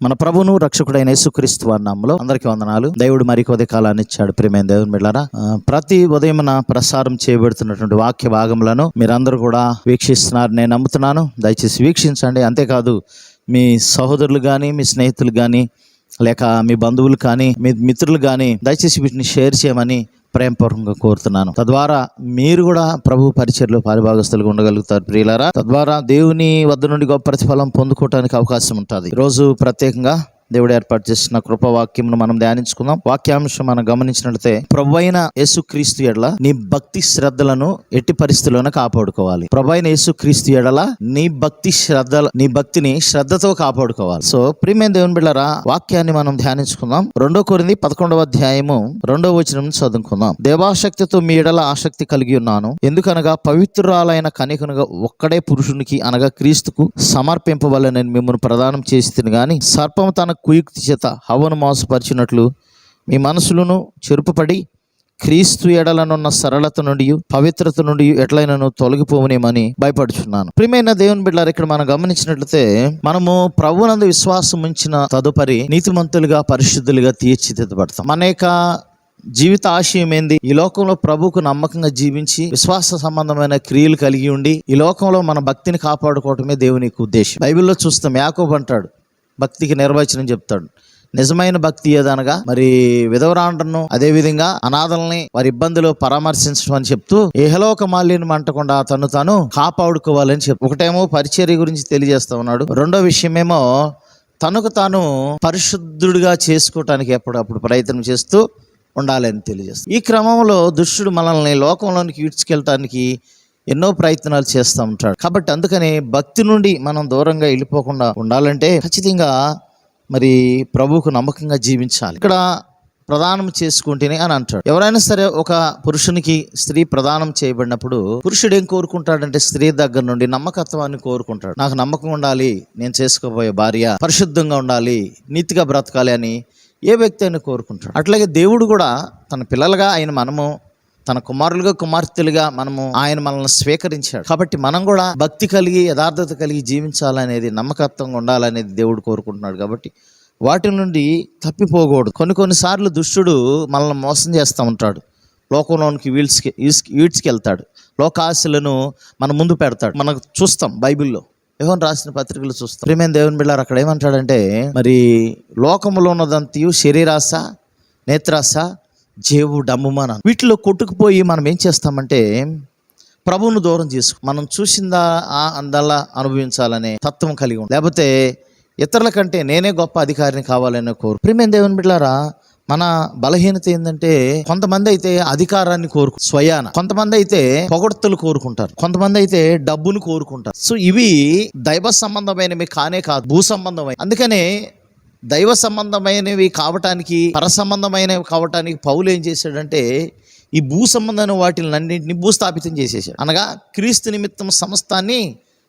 మన ప్రభును రక్షకుడైన యేసుక్రీస్తు వారి నామములో అందరికీ వందనాలు. దేవుడు మరి కొద్ది కాలాన్ని ఇచ్చాడు. ప్రియమైన దేవుని బిడ్డలారా, ప్రతి ఉదయమున ప్రసారం చేయబడుతున్నటువంటి వాక్య భాగములను మీరందరూ కూడా వీక్షిస్తున్నారు నేను నమ్ముతున్నాను. దయచేసి వీక్షించండి. అంతేకాదు మీ సహోదరులు కానీ, మీ స్నేహితులు కానీ, లేక మీ బంధువులు కానీ, మీ మిత్రులు కానీ దయచేసి వీటిని షేర్ చేయమని ప్రేమపూర్వకంగా కోరుతున్నాను. తద్వారా మీరు కూడా ప్రభు పరిచర్లో పాలుభాగస్తులుగా ఉండగలుగుతారు ప్రియులారా. తద్వారా దేవుని వద్ద నుండి గొప్ప ప్రతిఫలం పొందుకోవడానికి అవకాశం ఉంటుంది. ఈరోజు ప్రత్యేకంగా దేవుడు ఏర్పాటు చేసిన కృపవాక్యంను మనం ధ్యానించుకుందాం. వాక్యాంశం మనం గమనించినట్లయితే, ప్రభువైన యేసుక్రీస్తు ఎడల నీ భక్తి శ్రద్ధలను ఎట్టి పరిస్థితుల్లోనే కాపాడుకోవాలి. ప్రభువైన యేసుక్రీస్తు ఎడల నీ భక్తిని శ్రద్ధతో కాపాడుకోవాలి. సో ప్రియమైన దేవుని బిడ్డలారా, వాక్యాన్ని మనం ధ్యానించుకుందాం. 2 కొరింథీ 11వ అధ్యాయము 2వ వచనం చదువుకుందాం. దేవాశక్తితో మీ ఎడల ఆసక్తి కలిగి ఉన్నాను, ఎందుకనగా పవిత్రురాలైన కన్యకనుగా ఒక్కడే పురుషునికి అనగా క్రీస్తుకు సమర్పింపవలెనని మిమ్మల్ని ప్రదానం చేస్తుంది. గాని సర్పము తన కుయుక్తి చేత హవ్వను మోసపరిచినట్లు మీ మనసులను చెరుపుపడి క్రీస్తు ఎడలనున్న సరళత నుండి పవిత్రత నుండి ఎట్లయినను తొలగిపోవనేమని భయపడుచున్నాను. ప్రియమైన దేవుని బిడ్డలారా, ఇక్కడ మనం గమనించినట్లయితే, మనము ప్రభువునందు విశ్వాసం ఉంచిన తదుపరి నీతిమంతులుగా పరిశుద్ధులుగా తీర్చిదిద్దబడతాం. మన యొక్క జీవిత ఆశయం ఏంది? ఈ లోకంలో ప్రభువుకు నమ్మకంగా జీవించి విశ్వాస సంబంధమైన క్రియలు కలిగి ఉండి ఈ లోకంలో మన భక్తిని కాపాడుకోవటమే దేవుని ఉద్దేశం. బైబిల్లో చూస్తాం, యాకోబు అంటాడు, భక్తికి నిర్వచనం చెప్తాడు. నిజమైన భక్తి ఏదనగా మరి విధవరాండ్రను, అదేవిధంగా అనాథల్ని వారి ఇబ్బందులు పరామర్శించడం అని చెప్తూ ఇహలోక మాలిన్యం అంటకుండా తను తాను కాపాడుకోవాలని చెప్తూ, ఒకటేమో పరిచర్య గురించి తెలియజేస్తా ఉన్నాడు. రెండో విషయమేమో తనకు తాను పరిశుద్ధుడిగా చేసుకోవటానికి ఎప్పుడప్పుడు ప్రయత్నం చేస్తూ ఉండాలని తెలియజేస్తాడు. ఈ క్రమంలో దుష్టుడు మనల్ని లోకంలోనికి ఈడ్చుకెళ్ళటానికి ఎన్నో ప్రయత్నాలు చేస్తూ ఉంటాడు. కాబట్టి అందుకని భక్తి నుండి మనం దూరంగా వెళ్ళిపోకుండా ఉండాలంటే ఖచ్చితంగా మరి ప్రభువుకు నమ్మకంగా జీవించాలి. ఇక్కడ ప్రదానం చేసుకుంటేనే అని అంటాడు. ఎవరైనా సరే ఒక పురుషునికి స్త్రీ ప్రదానం చేయబడినప్పుడు పురుషుడు ఏం కోరుకుంటాడంటే, స్త్రీ దగ్గర నుండి నమ్మకత్వాన్ని కోరుకుంటాడు. నాకు నమ్మకం ఉండాలి, నేను చేసుకోబోయే భార్య పరిశుద్ధంగా ఉండాలి, నీతిగా బ్రతకాలి అని ఏ వ్యక్తి అయినా కోరుకుంటాడు. అట్లాగే దేవుడు కూడా తన పిల్లలుగా మనము తన కుమారులుగా కుమార్తెలుగా ఆయన మనల్ని స్వీకరించాడు. కాబట్టి మనం కూడా భక్తి కలిగి యథార్థత కలిగి జీవించాలనేది, నమ్మకత్వంగా ఉండాలనేది దేవుడు కోరుకుంటున్నాడు. కాబట్టి వాటి నుండి తప్పిపోకూడదు. కొన్నిసార్లు దుష్టుడు మనల్ని మోసం చేస్తూ ఉంటాడు. లోకంలోనికి ఈడ్చుకెళ్తాడు. లోకాశలను మన ముందు పెడతాడు. మనకు చూస్తాం బైబిల్లో, యోహాను రాసిన పత్రికలు చూస్తాం. ప్రియమైన దేవుని బిడ్డలారా, అక్కడ ఏమంటాడంటే, మరి లోకంలో ఉన్నదంతయు శరీరాశ, నేత్రాశ, జేవు, డమ్ముమాన వీటిలో కొట్టుకుపోయి మనం ఏం చేస్తామంటే ప్రభువును దూరం చేసుకు మనం చూసిందా అందల్లా అనుభవించాలనే తత్వం కలిగి ఉంది. లేకపోతే ఇతరుల కంటే నేనే గొప్ప అధికారిని కావాలనే కోరు. ప్రియమైన దేవుని బిడ్డలారా, మన బలహీనత ఏంటంటే, కొంతమంది అయితే అధికారాన్ని స్వయాన, కొంతమంది అయితే పొగడ్తలు కోరుకుంటారు, కొంతమంది అయితే డబ్బును కోరుకుంటారు. సో ఇవి దైవ సంబంధమైనవి కానే కాదు, భూ సంబంధమైన. అందుకనే దైవ సంబంధమైనవి కావటానికి, పర సంబంధమైనవి కావటానికి పౌలు ఏం చేశాడంటే, ఈ భూ సంబంధమైన వాటిని అన్నింటినీ భూస్థాపితం చేసేసాడు. అనగా క్రీస్తు నిమిత్తం సమస్తాన్ని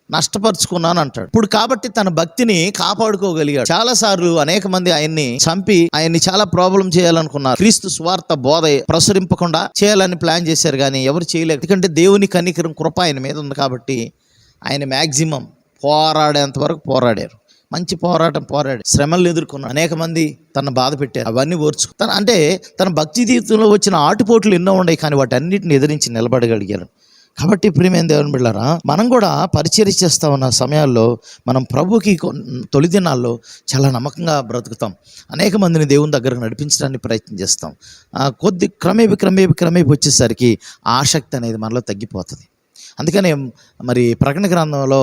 నష్టపరుచుకున్నాను అంటాడు. ఇప్పుడు కాబట్టి తన భక్తిని కాపాడుకోగలిగాడు. చాలా సార్లు అనేక మంది ఆయన్ని చంపి ఆయన్ని చాలా ప్రాబ్లం చేయాలనుకున్నారు. క్రీస్తు సువార్త బోధ ప్రసరింపకుండా చేయాలని ప్లాన్ చేశారు, కానీ ఎవరు చేయలేరు. ఎందుకంటే దేవుని కనికరం, కృప ఆయన మీద ఉంది. కాబట్టి ఆయన మ్యాక్సిమం పోరాడేంత వరకు పోరాడారు. మంచి పోరాడి శ్రమలను ఎదుర్కొన్నారు. అనేక మంది తన బాధ పెట్టారు. అవన్నీ ఓర్చుకు అంటే తన భక్తి జీవితంలో వచ్చిన ఆటుపోట్లు ఎన్నో ఉన్నాయి, కానీ వాటి అన్నిటిని ఎదిరించి నిలబడగలిగారు. కాబట్టి ప్రియమైన దేవుని బిడ్డలారా, మనం కూడా పరిచర్య చేస్తా ఉన్న సమయాల్లో మనం ప్రభుకి తొలి దినాల్లో చాలా నమ్మకంగా బ్రతుకుతాం. అనేక మందిని దేవుని దగ్గరకు నడిపించడానికి ప్రయత్నం చేస్తాం. కొద్ది క్రమేపీ వచ్చేసరికి ఆసక్తి అనేది మనలో తగ్గిపోతుంది. అందుకనే మరి ప్రకటన గ్రంథంలో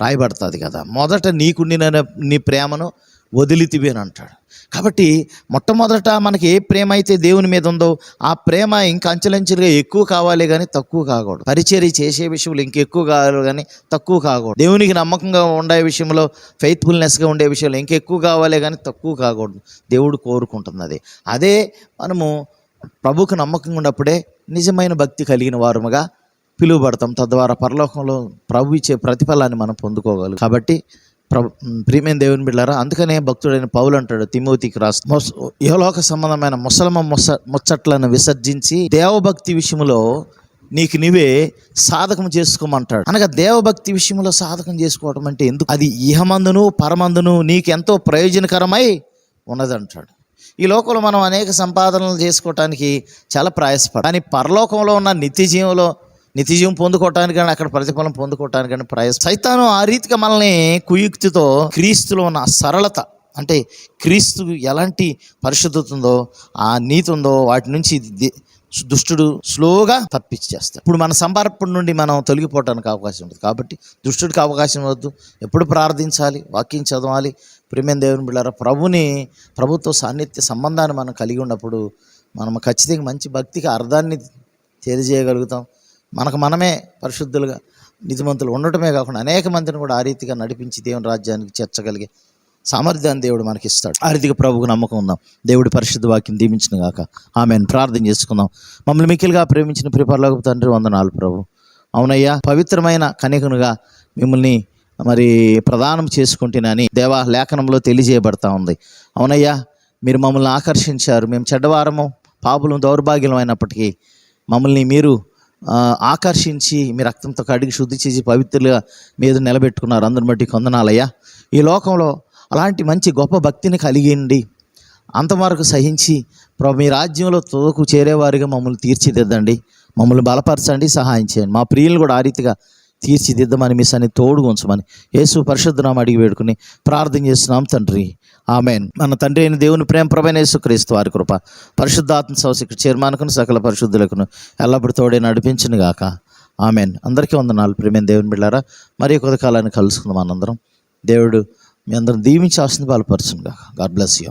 రాయబడుతుంది కదా, మొదట నీకుండిన నీ ప్రేమను వదిలితివి అని అంటాడు. కాబట్టి మొట్టమొదట మనకి ఏ ప్రేమ అయితే దేవుని మీద ఉందో ఆ ప్రేమ ఇంకా అంచెలంచెలుగా ఎక్కువ కావాలి, కానీ తక్కువ కాకూడదు. పరిచర్య చేసే విషయంలో ఇంకెక్కువ కావాలి, కానీ తక్కువ కాకూడదు. దేవునికి నమ్మకంగా ఉండే విషయంలో, ఫెయిత్ఫుల్నెస్గా ఉండే విషయంలో ఇంకెక్కువ కావాలి, కానీ తక్కువ కాకూడదు. దేవుడు కోరుకుంటున్నది అదే. మనము ప్రభువుకు నమ్మకంగా ఉన్నప్పుడే నిజమైన భక్తి కలిగిన వారముగా పిలువబడతాం. తద్వారా పరలోకంలో ప్రభు ఇచ్చే ప్రతిఫలాన్ని మనం పొందుకోగలం. కాబట్టి ప్రియమైన దేవుని బిడ్డలారా, అందుకనే భక్తుడైన పౌలు అంటాడు తిమోతికి రాస్తూ, ఇహలోక సంబంధమైన ముచ్చట్లను విసర్జించి దేవభక్తి విషయంలో నీకు నీవే సాధకం చేసుకోమంటాడు. అనగా దేవభక్తి విషయంలో సాధకం చేసుకోవడం అంటే ఎందుకు? అది ఇహమందును పరమందును నీకెంతో ప్రయోజనకరమై ఉన్నదంటాడు. ఈ లోకంలో మనం అనేక సంపాదనలు చేసుకోవటానికి చాలా ప్రయాసపడాలి. కానీ పరలోకంలో ఉన్న నిత్యజీవం పొందుకోవటానికి కానీ అక్కడ ప్రతిఫలం పొందుకోవటానికి కానీ సైతాను ఆ రీతిగా మనల్ని కుయుక్తితో క్రీస్తులో ఉన్న సరళత, అంటే క్రీస్తు ఎలాంటి పరిశుద్ధత ఉందో, ఆ నీతి ఉందో, వాటి నుంచి దుష్టుడు స్లోగా తప్పించేస్తాడు. ఇప్పుడు మన సమర్పణ నుండి మనం తొలగిపోవడానికి అవకాశం ఉంటుంది. కాబట్టి దుష్టుడికి అవకాశం వద్దు. ఎప్పుడు ప్రార్థించాలి, వాక్యం చదవాలి. ప్రియమైన దేవుని బిడ్డలారా, ప్రభుత్వ సాన్నిధ్య సంబంధాన్ని మనం కలిగి ఉన్నప్పుడు మనం ఖచ్చితంగా మంచి భక్తికి అర్థాన్ని తెలియజేయగలుగుతాం. మనకు మనమే పరిశుద్ధులుగా నీతిమంతులు ఉండటమే కాకుండా అనేక మందిని కూడా ఆ రీతిగా నడిపించి దేవుని రాజ్యానికి చేర్చగలిగే సామర్థ్యాన్ని దేవుడు మనకి ఇస్తాడు. ఆ రీతిగా ప్రభువుకు నమ్మకం ఉందాం. దేవుడి పరిశుద్ధ వాక్యం దీవించిన గాక. ఆమెను ప్రార్థన చేసుకుందాం. మమ్మల్ని మిక్కిలిగా ప్రేమించిన పరలోకపు తండ్రి, వందనాలు ప్రభు. అవునయ్యా, పవిత్రమైన కన్యకనుగా మిమ్మల్ని మరి ప్రదానం చేసుకుంటున్నాని దేవా లేఖనంలో తెలియజేయబడతా ఉంది. అవునయ్యా, మీరు మమ్మల్ని ఆకర్షించారు. మేము చెడ్డవారము, పాపులం, దౌర్భాగ్యం అయినప్పటికీ మమ్మల్ని మీరు ఆకర్షించి మీ రక్తంతో కడిగి శుద్ధి చేసి పవిత్రులుగా మీద నిలబెట్టుకున్నారు. అందరిని బట్టి కొందనాలయ్యా. ఈ లోకంలో అలాంటి మంచి గొప్ప భక్తిని కలిగిండి అంతవరకు సహించి ప్రభు మీ రాజ్యంలో తోకు చేరేవారిగా మమ్మల్ని తీర్చిదిద్దండి. మమ్మల్ని బలపరచండి, సహాయం చేయండి. మా ప్రియులు కూడా ఆ రీతిగా తీర్చిదిద్దమని మీ సన్ని తోడుగా ఉంచమని యేసు పరిశుద్ధ నామమున అడిగి వేడుకుని ప్రార్థన చేస్తున్నాం తండ్రి. ఆమెన్. మన తండ్రి అయిన దేవుని ప్రేమ, ప్రభువైన యేసుక్రీస్తు వారి కృప, పరిశుద్ధాత్మ సౌఖ్య చేర్మానకును సకల పరిశుద్ధులకును ఎల్లప్పుడూ తోడే నడిపించును గాక. ఆమెన్. అందరికీ వందనాలు. ప్రియమైన దేవుని బిడ్డలారా, మరి కొద్ది కాలాన్ని కలుసుకుందాం. మనందరం దేవుడు మీ అందరం దీవించి ఆశీర్వాదాలు బలపరచును గాక. God bless you.